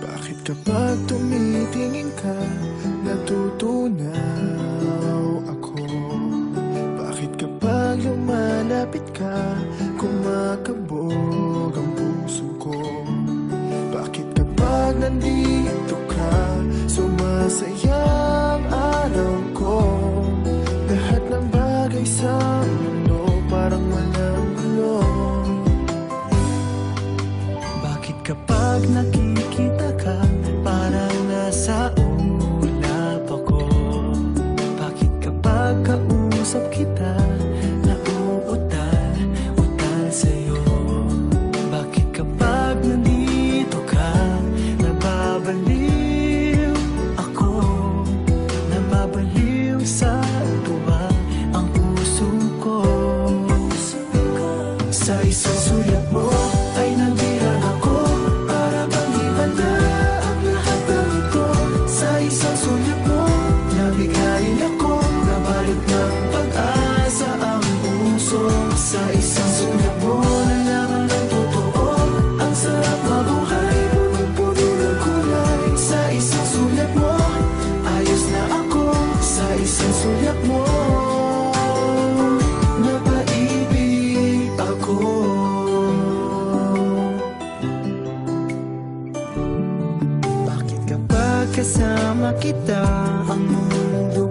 Bakit kapag tumitingin ka, natutunaw ako? Bakit kapag lumalapit ka, kumakabog ang puso ko? Bakit kapag nandito ka, sumasaya ang araw ko? Lahat ng bagay sa mundo parang walang gulo. Bakit kapag nakikita ka, parang nasa ulap ako? Bakit kapag kausap kita, nauutal sa'yo? Bakit kapag nandito ka, nababaliw ako? Nababaliw sa tuwa ang puso ko. Sa isang sulat mo ay nabirang ako, para bang iba na ang lahat ng ito. Sa isang sulat mo, nabigayin ako, nabalik ng pag-asa ang puso. Sa isang sulat mo, nalaman ng totoo, ang sarap mabuhay, punong-puno ng kulay. Sa isang sulat mo, ayos na ako. Sa isang sulat mo, napaibig ako. Bakit kapag kasama kita, ang mundo